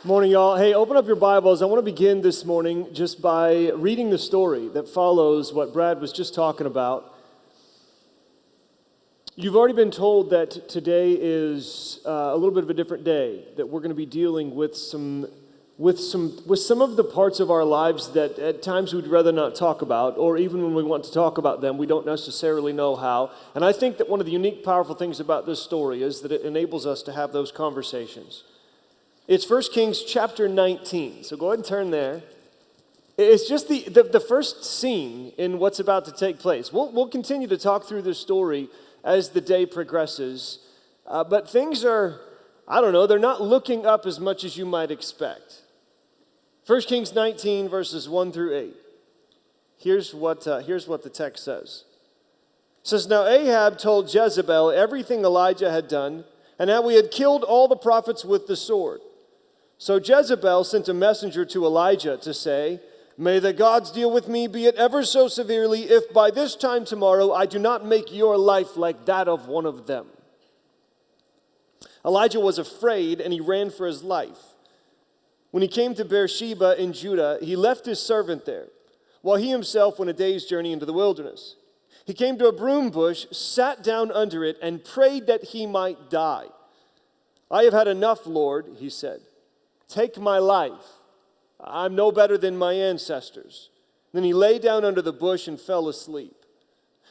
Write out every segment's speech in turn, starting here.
Morning, y'all. Hey, open up your Bibles. I want to begin this morning just by reading the story that follows what Brad was just talking about. You've already been told that today is a little bit of a different day, that we're going to be dealing with some of the parts of our lives that at times we'd rather not talk about, or even when we want to talk about them, we don't necessarily know how. And I think that one of the unique, powerful things about this story is that it enables us to have those conversations. It's 1 Kings chapter 19, so go ahead and turn there. It's just the first scene in what's about to take place. We'll continue to talk through this story as the day progresses, but things are, they're not looking up as much as you might expect. 1 Kings 19, verses 1 through 8. Here's what the text says. It says, "Now Ahab told Jezebel everything Elijah had done, and how he had killed all the prophets with the sword. So Jezebel sent a messenger to Elijah to say, 'May the gods deal with me, be it ever so severely, if by this time tomorrow I do not make your life like that of one of them.' Elijah was afraid, and he ran for his life. When he came to Beersheba in Judah, he left his servant there, while he himself went a day's journey into the wilderness. He came to a broom bush, sat down under it, and prayed that he might die. 'I have had enough, Lord,' he said. 'Take my life. I'm no better than my ancestors.' Then he lay down under the bush and fell asleep.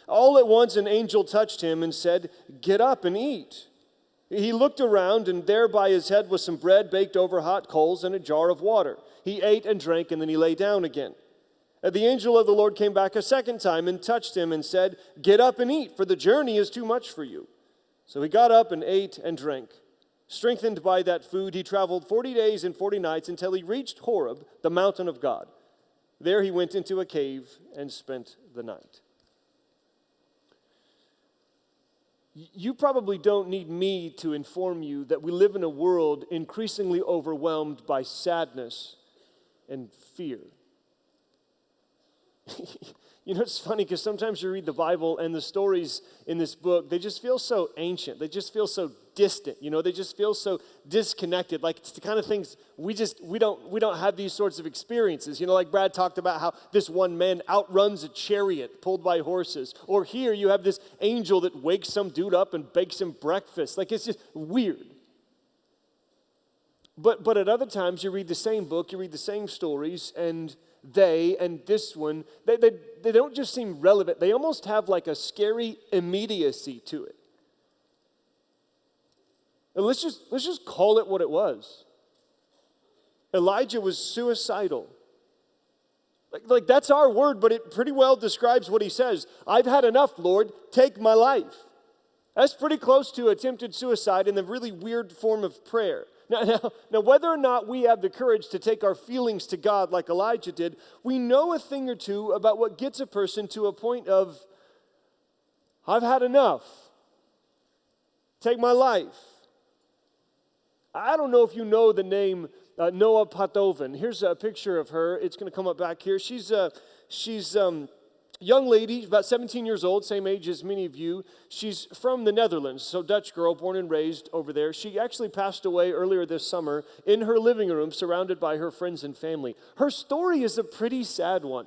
All at once an angel touched him and said, 'Get up and eat.' He looked around, and there by his head was some bread baked over hot coals and a jar of water. He ate and drank, and then he lay down again. The angel of the Lord came back a second time and touched him and said, 'Get up and eat, for the journey is too much for you.' So he got up and ate and drank. Strengthened by that food, he traveled 40 days and 40 nights until he reached Horeb, the mountain of God. There he went into a cave and spent the night." You probably don't need me to inform you that we live in a world increasingly overwhelmed by sadness and fear. You know, it's funny because sometimes you read the Bible and the stories in this book, they just feel so ancient. They just feel so distant. You know, they just feel so disconnected. Like it's the kind of things we don't have these sorts of experiences. You know, like Brad talked about how this one man outruns a chariot pulled by horses. Or here you have this angel that wakes some dude up and bakes him breakfast. Like it's just weird. But at other times you read the same book, you read the same stories, and this one, they don't just seem relevant. They almost have like a scary immediacy to it. And let's just call it what it was. Elijah was suicidal. Like that's our word, but it pretty well describes what he says. "I've had enough, Lord. Take my life." That's pretty close to attempted suicide in the really weird form of prayer. Now, whether or not we have the courage to take our feelings to God like Elijah did, we know a thing or two about what gets a person to a point of, "I've had enough. Take my life." I don't know if you know the name Noah Patoven. Here's a picture of her. It's going to come up back here. She's young lady, about 17 years old, same age as many of you. She's from the Netherlands, so Dutch girl, born and raised over there. She actually passed away earlier this summer in her living room, surrounded by her friends and family. Her story is a pretty sad one.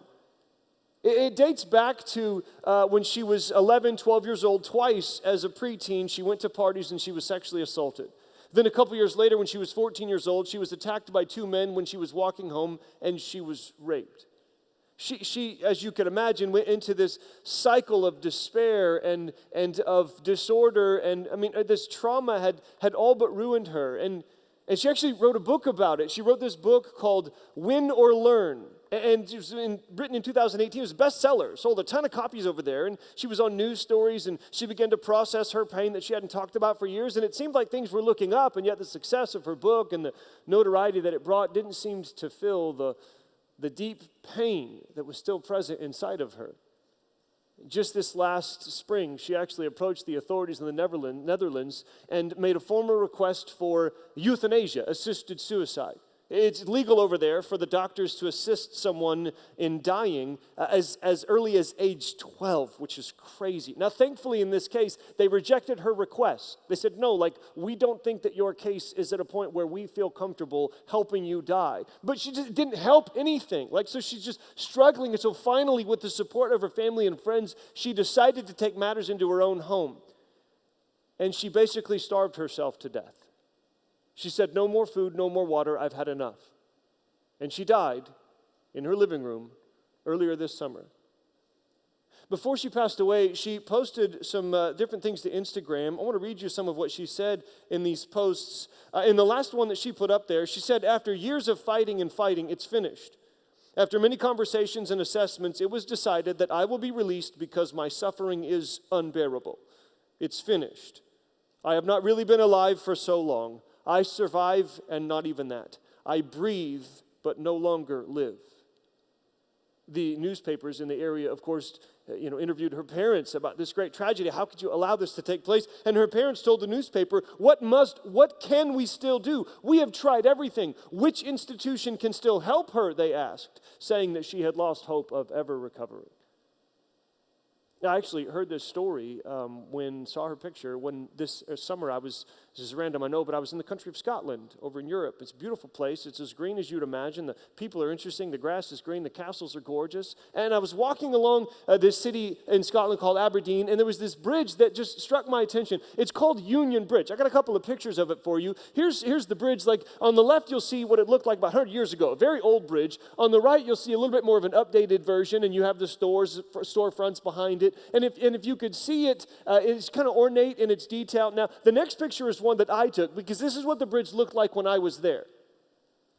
It dates back to when she was 11, 12 years old. Twice as a preteen, she went to parties and she was sexually assaulted. Then a couple years later, when she was 14 years old, she was attacked by two men when she was walking home, and she was raped. She, as you can imagine, went into this cycle of despair and of disorder, and this trauma had all but ruined her. And she actually wrote a book about it. She wrote this book called Win or Learn, and it was written in 2018. It was a bestseller, sold a ton of copies over there, and she was on news stories, and she began to process her pain that she hadn't talked about for years, and it seemed like things were looking up, and yet the success of her book and the notoriety that it brought didn't seem to fill the deep pain that was still present inside of her. Just this last spring, she actually approached the authorities in the Netherlands and made a formal request for euthanasia, assisted suicide. It's legal over there for the doctors to assist someone in dying as early as age 12, which is crazy. Now, thankfully, in this case, they rejected her request. They said, no, we don't think that your case is at a point where we feel comfortable helping you die. But she just didn't help anything. So she's just struggling. And so finally, with the support of her family and friends, she decided to take matters into her own home. And she basically starved herself to death. She said, no more food, no more water, I've had enough. And she died in her living room earlier this summer. Before she passed away, she posted some different things to Instagram. I want to read you some of what she said in these posts. In the last one that she put up there, she said, after years of fighting, it's finished. After many conversations and assessments, it was decided that I will be released because my suffering is unbearable. It's finished. I have not really been alive for so long. I survive, and not even that. I breathe, but no longer live. The newspapers in the area, of course, interviewed her parents about this great tragedy. How could you allow this to take place? And her parents told the newspaper, what can we still do? We have tried everything. Which institution can still help her, they asked, saying that she had lost hope of ever recovering. I actually heard this story saw her picture when this summer this is random, I know, but I was in the country of Scotland over in Europe. It's a beautiful place. It's as green as you'd imagine. The people are interesting. The grass is green. The castles are gorgeous. And I was walking along this city in Scotland called Aberdeen, and there was this bridge that just struck my attention. It's called Union Bridge. I got a couple of pictures of it for you. Here's the bridge. On the left, you'll see what it looked like about 100 years ago, a very old bridge. On the right, you'll see a little bit more of an updated version, and you have the storefronts behind it. And if you could see it, it's kind of ornate in its detail. Now, the next picture is one that I took because this is what the bridge looked like when I was there.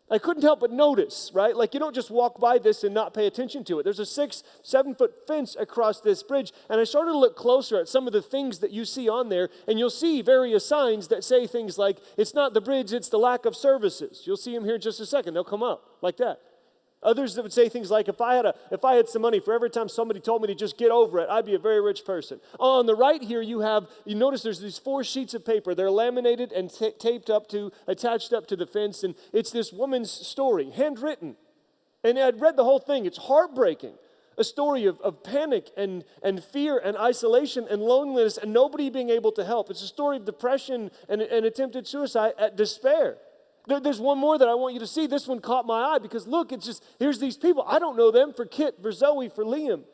I couldn't help but notice, right? You don't just walk by this and not pay attention to it. There's a 6-7 foot fence across this bridge, and I started to look closer at some of the things that you see on there, and you'll see various signs that say things like, it's not the bridge, it's the lack of services. You'll see them here in just a second. They'll come up like that. Others that would say things like, if I had some money for every time somebody told me to just get over it, I'd be a very rich person. On the right here, you notice there's these 4 sheets of paper. They're laminated and attached up to the fence, and it's this woman's story, handwritten. And I'd read the whole thing. It's heartbreaking. A story of panic and fear and isolation and loneliness and nobody being able to help. It's a story of depression and attempted suicide at despair. There's one more that I want you to see. This one caught my eye because look, here's these people. I don't know them, for Kit, for Zoe, for Liam.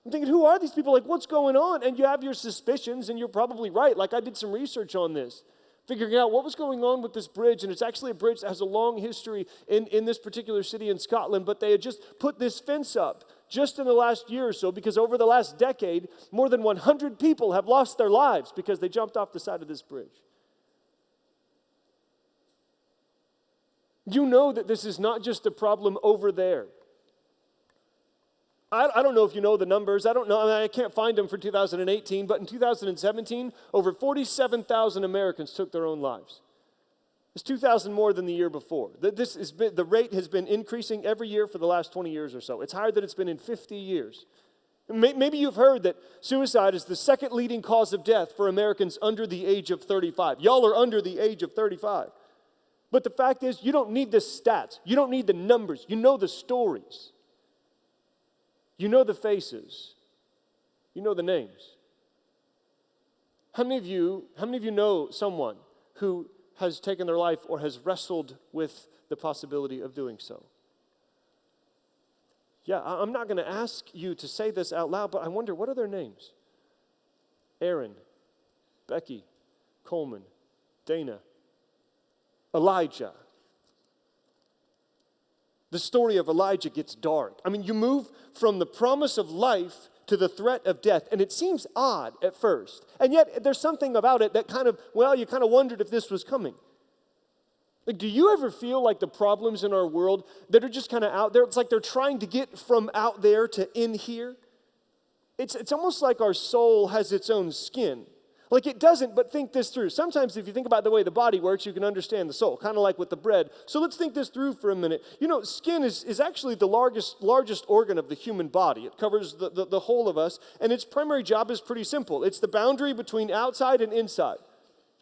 I'm thinking, who are these people? What's going on? And you have your suspicions, and you're probably right. I did some research on this, figuring out what was going on with this bridge. And it's actually a bridge that has a long history in this particular city in Scotland, but they had just put this fence up just in the last year or so because over the last decade, more than 100 people have lost their lives because they jumped off the side of this bridge. You know that this is not just a problem over there. I don't know if you know the numbers. I don't know. I can't find them for 2018, but in 2017, over 47,000 Americans took their own lives. It's 2,000 more than the year before. The rate has been increasing every year for the last 20 years or so. It's higher than it's been in 50 years. Maybe you've heard that suicide is the second leading cause of death for Americans under the age of 35. Y'all are under the age of 35. But the fact is, you don't need the stats. You don't need the numbers. You know the stories. You know the faces. You know the names. How many of you know someone who has taken their life or has wrestled with the possibility of doing so? Yeah, I'm not going to ask you to say this out loud, but I wonder, what are their names? Aaron, Becky, Coleman, Dana, Elijah. The story of Elijah gets dark. You move from the promise of life to the threat of death, and it seems odd at first. And yet, there's something about it that you kind of wondered if this was coming. Do you ever feel like the problems in our world that are just kind of out there, it's like they're trying to get from out there to in here? It's almost like our soul has its own skin. It doesn't, but think this through. Sometimes if you think about the way the body works, you can understand the soul, kind of like with the bread. So let's think this through for a minute. Skin is actually the largest organ of the human body. It covers the whole of us, and its primary job is pretty simple. It's the boundary between outside and inside.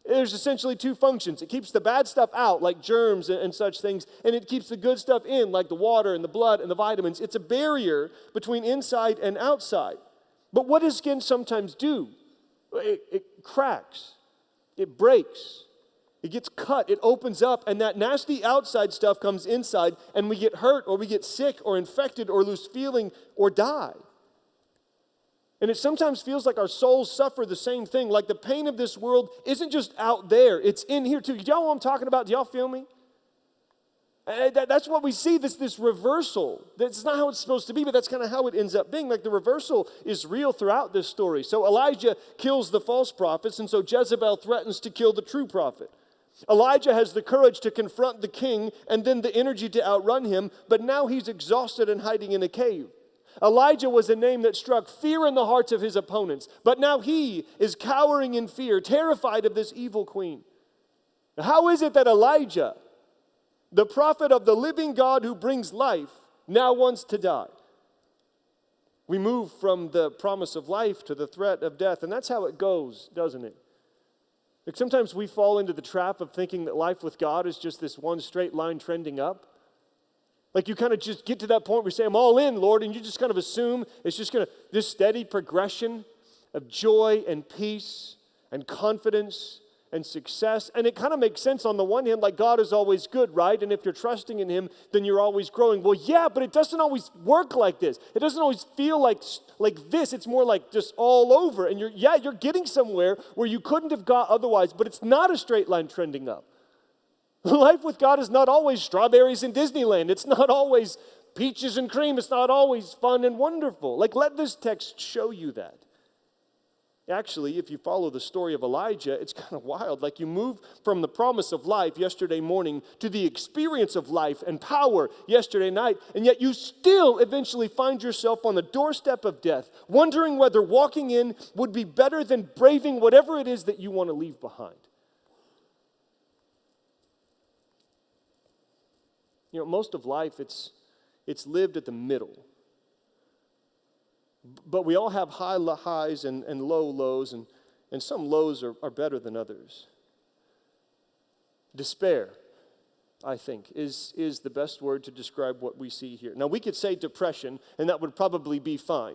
There's essentially two functions. It keeps the bad stuff out, like germs and such things, and it keeps the good stuff in, like the water and the blood and the vitamins. It's a barrier between inside and outside. But what does skin sometimes do? It cracks. It breaks. It gets cut. It opens up, and that nasty outside stuff comes inside, and we get hurt, or we get sick, or infected, or lose feeling, or die. And it sometimes feels like our souls suffer the same thing. Like the pain of this world isn't just out there, it's in here too. Do y'all know what I'm talking about? Do y'all feel me? That's what we see, this reversal. That's not how it's supposed to be, but that's kind of how it ends up being. Like the reversal is real throughout this story. So Elijah kills the false prophets, and so Jezebel threatens to kill the true prophet. Elijah has the courage to confront the king and then the energy to outrun him, but now he's exhausted and hiding in a cave. Elijah was a name that struck fear in the hearts of his opponents, but now he is cowering in fear, terrified of this evil queen. How is it that Elijah, the prophet of the living God who brings life, now wants to die? We move from the promise of life to the threat of death, and that's how it goes, doesn't it? Like sometimes we fall into the trap of thinking that life with God is just this one straight line trending up. Like you kind of just get to that point where you say, I'm all in, Lord, and you just kind of assume it's just going to, this steady progression of joy and peace and confidence and success. And it kind of makes sense on the one hand, like God is always good, right? And if you're trusting in Him, then you're always growing. Well, yeah, but it doesn't always work like this. It doesn't always feel like this. It's more like just all over. And you're getting somewhere where you couldn't have got otherwise, but it's not a straight line trending up. Life with God is not always strawberries in Disneyland. It's not always peaches and cream. It's not always fun and wonderful. Like, let this text show you that. Actually, if you follow the story of Elijah, it's kind of wild. Like you move from the promise of life yesterday morning to the experience of life and power yesterday night, and yet you still eventually find yourself on the doorstep of death, wondering whether walking in would be better than braving whatever it is that you want to leave behind. You know, most of life, it's lived at the middle. But we all have high highs and low lows, and some lows are better than others. Despair, I think, is the best word to describe what we see here. Now, we could say depression, and that would probably be fine.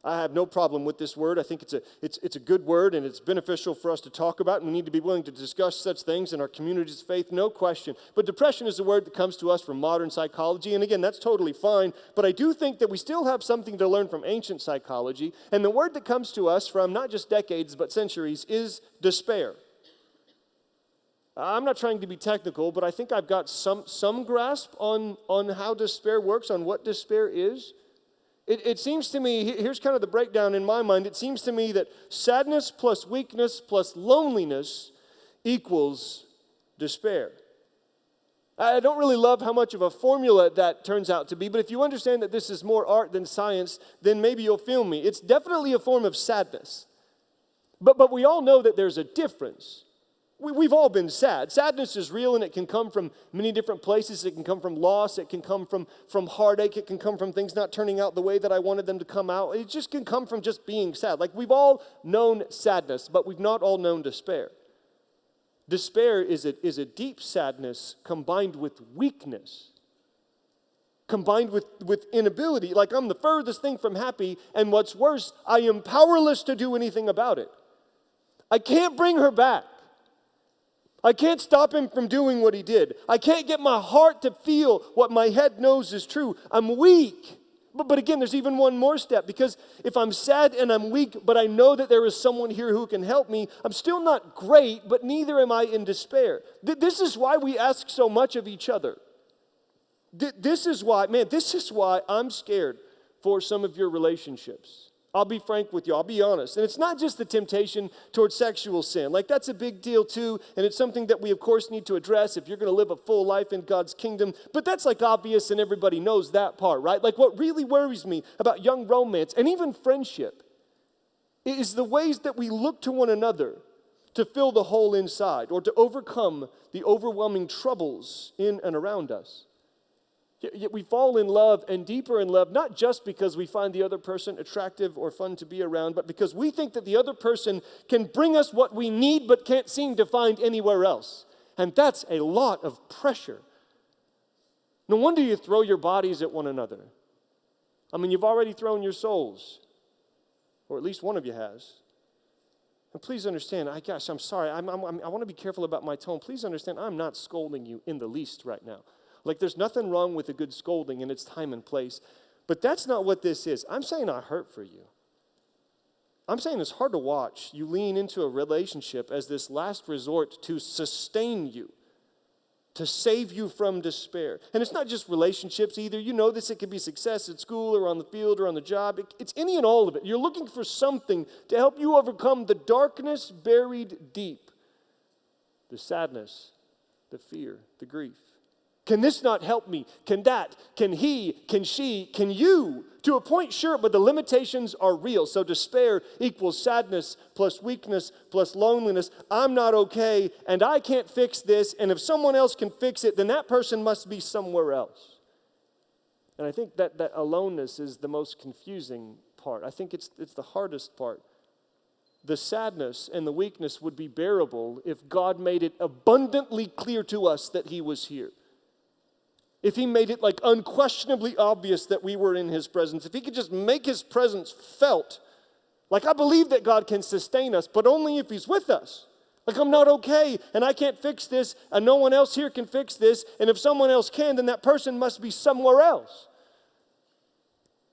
I have no problem with this word. I think it's a good word, and it's beneficial for us to talk about, and we need to be willing to discuss such things in our community's faith, no question. But depression is a word that comes to us from modern psychology, and again, that's totally fine. But I do think that we still have something to learn from ancient psychology, and the word that comes to us from not just decades, but centuries is despair. I'm not trying to be technical, but I think I've got some grasp on how despair works, on what despair is. It seems to me, here's kind of the breakdown in my mind, it seems to me that sadness plus weakness plus loneliness equals despair. I don't really love how much of a formula that turns out to be, but if you understand that this is more art than science, then maybe you'll feel me. It's definitely a form of sadness. But we all know that there's a difference. We've all been sad. Sadness is real, and it can come from many different places. It can come from loss. It can come from heartache. It can come from things not turning out the way that I wanted them to come out. It just can come from just being sad. Like we've all known sadness, but we've not all known despair. Despair is a deep sadness combined with weakness, combined with inability. Like I'm the furthest thing from happy, and what's worse, I am powerless to do anything about it. I can't bring her back. I can't stop him from doing what he did. I can't get my heart to feel what my head knows is true. I'm weak. But again, there's even one more step, because if I'm sad and I'm weak, but I know that there is someone here who can help me, I'm still not great, but neither am I in despair. This is why we ask so much of each other. This is why I'm scared for some of your relationships. I'll be frank with you. I'll be honest. And it's not just the temptation towards sexual sin. Like, that's a big deal, too. And it's something that we, of course, need to address if you're going to live a full life in God's kingdom. But that's, like, obvious, and everybody knows that part, right? Like, what really worries me about young romance and even friendship is the ways that we look to one another to fill the hole inside or to overcome the overwhelming troubles in and around us. Yet we fall in love and deeper in love, not just because we find the other person attractive or fun to be around, but because we think that the other person can bring us what we need but can't seem to find anywhere else. And that's a lot of pressure. No wonder you throw your bodies at one another. I mean, you've already thrown your souls, or at least one of you has. And please understand, I'm sorry, I want to be careful about my tone. Please understand, I'm not scolding you in the least right now. Like, there's nothing wrong with a good scolding in its time and place. But that's not what this is. I'm saying I hurt for you. I'm saying it's hard to watch you lean into a relationship as this last resort to sustain you, to save you from despair. And it's not just relationships either. You know this, it could be success at school or on the field or on the job. It's any and all of it. You're looking for something to help you overcome the darkness buried deep, the sadness, the fear, the grief. Can this not help me? Can that? Can he? Can she? Can you? To a point, sure, but the limitations are real. So despair equals sadness plus weakness plus loneliness. I'm not okay, and I can't fix this, and if someone else can fix it, then that person must be somewhere else. And I think that aloneness is the most confusing part. I think it's the hardest part. The sadness and the weakness would be bearable if God made it abundantly clear to us that he was here. If he made it like unquestionably obvious that we were in his presence, if he could just make his presence felt, like I believe that God can sustain us, but only if he's with us. Like I'm not okay, and I can't fix this, and no one else here can fix this, and if someone else can, then that person must be somewhere else.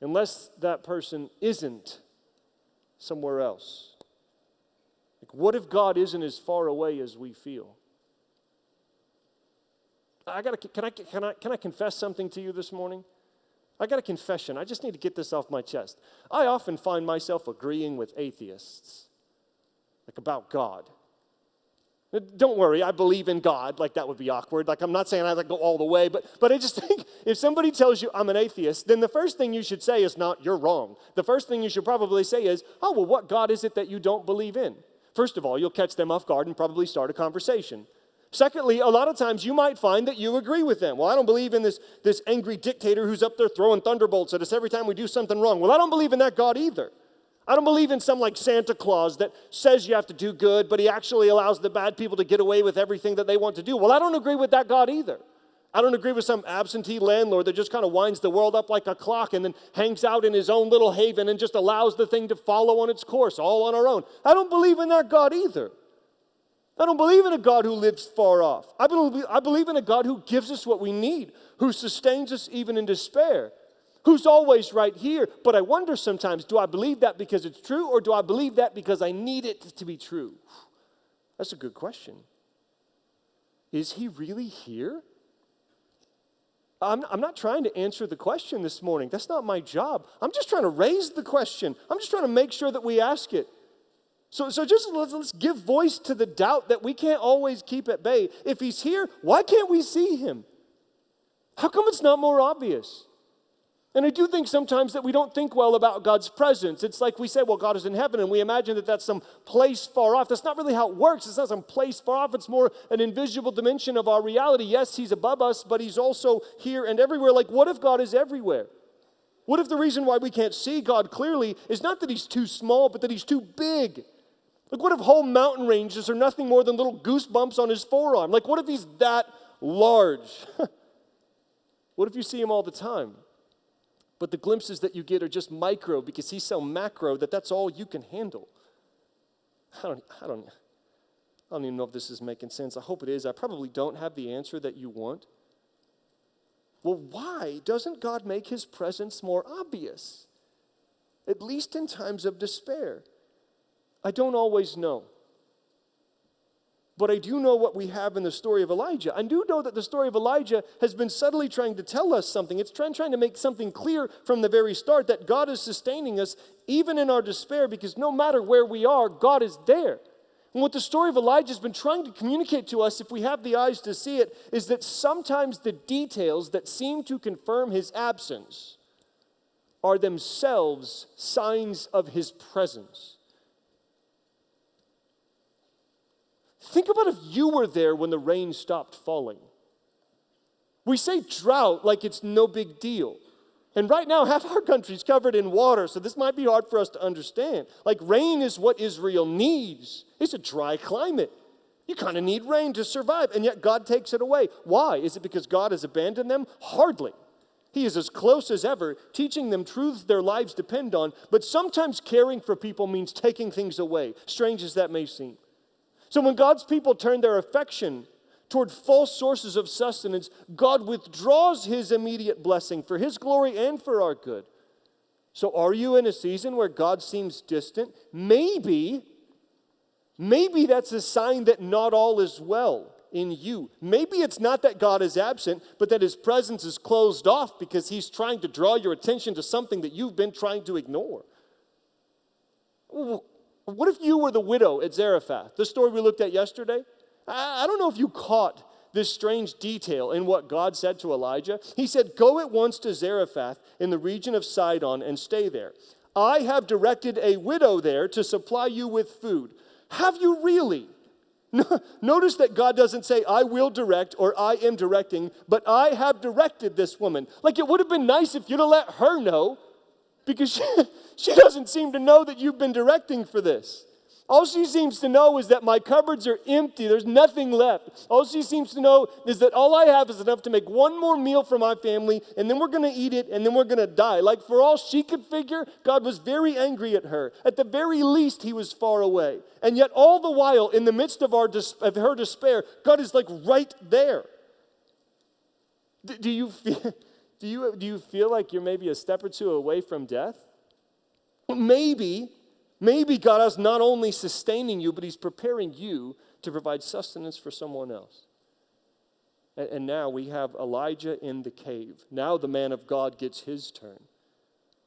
Unless that person isn't somewhere else. Like what if God isn't as far away as we feel? Can I confess something to you this morning? I got a confession. I just need to get this off my chest. I often find myself agreeing with atheists, like about God. Don't worry, I believe in God. Like that would be awkward. Like I'm not saying I go all the way, but I just think if somebody tells you I'm an atheist, then the first thing you should say is not you're wrong. The first thing you should probably say is, oh, well, what God is it that you don't believe in? First of all, you'll catch them off guard and probably start a conversation. Secondly, a lot of times you might find that you agree with them. Well, I don't believe in this angry dictator who's up there throwing thunderbolts at us every time we do something wrong. Well, I don't believe in that God either. I don't believe in some like Santa Claus that says you have to do good, but he actually allows the bad people to get away with everything that they want to do. Well, I don't agree with that God either. I don't agree with some absentee landlord that just kind of winds the world up like a clock and then hangs out in his own little haven and just allows the thing to follow on its course, all on our own. I don't believe in that God either. I don't believe in a God who lives far off. I believe in a God who gives us what we need, who sustains us even in despair, who's always right here. But I wonder sometimes, do I believe that because it's true, or do I believe that because I need it to be true? That's a good question. Is he really here? I'm not trying to answer the question this morning. That's not my job. I'm just trying to raise the question. I'm just trying to make sure that we ask it. So just let's give voice to the doubt that we can't always keep at bay. If he's here, why can't we see him? How come it's not more obvious? And I do think sometimes that we don't think well about God's presence. It's like we say, well, God is in heaven, and we imagine that that's some place far off. That's not really how it works. It's not some place far off. It's more an invisible dimension of our reality. Yes, he's above us, but he's also here and everywhere. Like, what if God is everywhere? What if the reason why we can't see God clearly is not that he's too small, but that he's too big? Like, what if whole mountain ranges are nothing more than little goosebumps on his forearm? Like, what if he's that large? What if you see him all the time? But the glimpses that you get are just micro because he's so macro that that's all you can handle. I don't even know if this is making sense. I hope it is. I probably don't have the answer that you want. Well, why doesn't God make his presence more obvious? At least in times of despair. I don't always know. But I do know what we have in the story of Elijah. I do know that the story of Elijah has been subtly trying to tell us something. It's trying to make something clear from the very start that God is sustaining us even in our despair because no matter where we are, God is there. And what the story of Elijah has been trying to communicate to us, if we have the eyes to see it, is that sometimes the details that seem to confirm his absence are themselves signs of his presence. Think about if you were there when the rain stopped falling. We say drought like it's no big deal. And right now, half our country's covered in water, so this might be hard for us to understand. Like, rain is what Israel needs. It's a dry climate. You kind of need rain to survive, and yet God takes it away. Why? Is it because God has abandoned them? Hardly. He is as close as ever, teaching them truths their lives depend on, but sometimes caring for people means taking things away, strange as that may seem. So when God's people turn their affection toward false sources of sustenance, God withdraws his immediate blessing for his glory and for our good. So are you in a season where God seems distant? Maybe that's a sign that not all is well in you. Maybe it's not that God is absent, but that his presence is closed off because he's trying to draw your attention to something that you've been trying to ignore. What if you were the widow at Zarephath? The story we looked at yesterday? I don't know if you caught this strange detail in what God said to Elijah. He said, "Go at once to Zarephath in the region of Sidon and stay there. I have directed a widow there to supply you with food." Have you really? Notice that God doesn't say, "I will direct" or "I am directing," but "I have directed this woman." Like, it would have been nice if you'd have let her know, because she doesn't seem to know that you've been directing for this. All she seems to know is that my cupboards are empty. There's nothing left. All she seems to know is that all I have is enough to make one more meal for my family, and then we're going to eat it, and then we're going to die. Like, for all she could figure, God was very angry at her. At the very least, he was far away. And yet, all the while, in the midst of her despair, God is like right there. Do you feel like you're maybe a step or two away from death? Maybe God is not only sustaining you, but he's preparing you to provide sustenance for someone else. And now we have Elijah in the cave. Now the man of God gets his turn.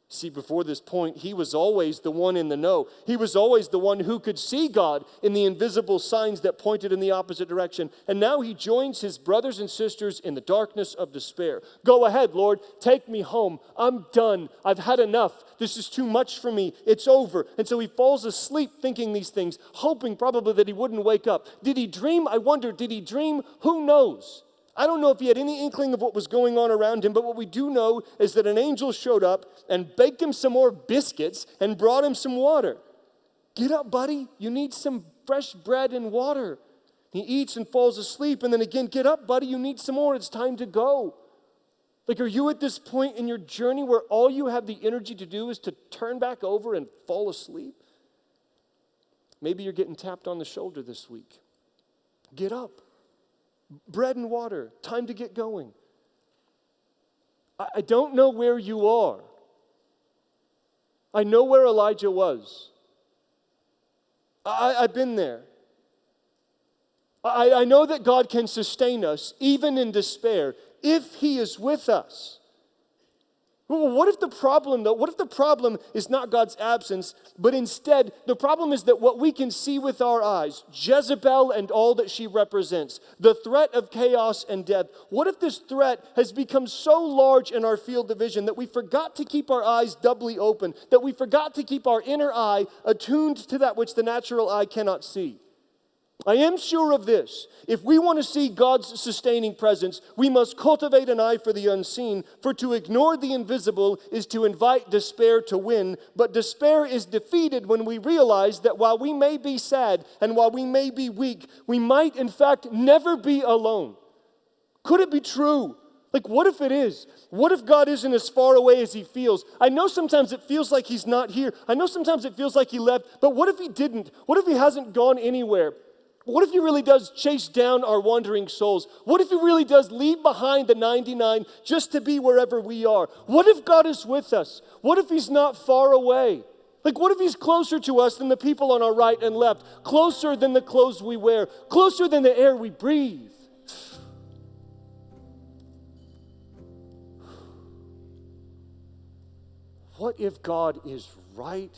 See, before this point, he was always the one in the know. He was always the one who could see God in the invisible signs that pointed in the opposite direction. And now he joins his brothers and sisters in the darkness of despair. "Go ahead, Lord. Take me home. I'm done. I've had enough. This is too much for me. It's over." And so he falls asleep thinking these things, hoping probably that he wouldn't wake up. Did he dream? I wonder, did he dream? Who knows? I don't know if he had any inkling of what was going on around him, but what we do know is that an angel showed up and baked him some more biscuits and brought him some water. "Get up, buddy. You need some fresh bread and water." He eats and falls asleep, and then again, "Get up, buddy. You need some more. It's time to go." Like, are you at this point in your journey where all you have the energy to do is to turn back over and fall asleep? Maybe you're getting tapped on the shoulder this week. Get up. Bread and water. Time to get going. I don't know where you are. I know where Elijah was. I've been there. I know that God can sustain us even in despair if he is with us. Well, what if the problem is not God's absence, but instead the problem is that what we can see with our eyes, Jezebel and all that she represents, the threat of chaos and death, what if this threat has become so large in our field of vision that we forgot to keep our eyes doubly open, that we forgot to keep our inner eye attuned to that which the natural eye cannot see? I am sure of this. If we want to see God's sustaining presence, we must cultivate an eye for the unseen, for to ignore the invisible is to invite despair to win. But despair is defeated when we realize that while we may be sad and while we may be weak, we might in fact never be alone. Could it be true? Like, what if it is? What if God isn't as far away as he feels? I know sometimes it feels like he's not here. I know sometimes it feels like he left, but what if he didn't? What if he hasn't gone anywhere? What if he really does chase down our wandering souls? What if he really does leave behind the 99 just to be wherever we are? What if God is with us? What if he's not far away? Like, what if he's closer to us than the people on our right and left? Closer than the clothes we wear? Closer than the air we breathe? What if God is right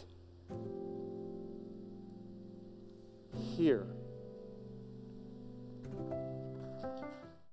here?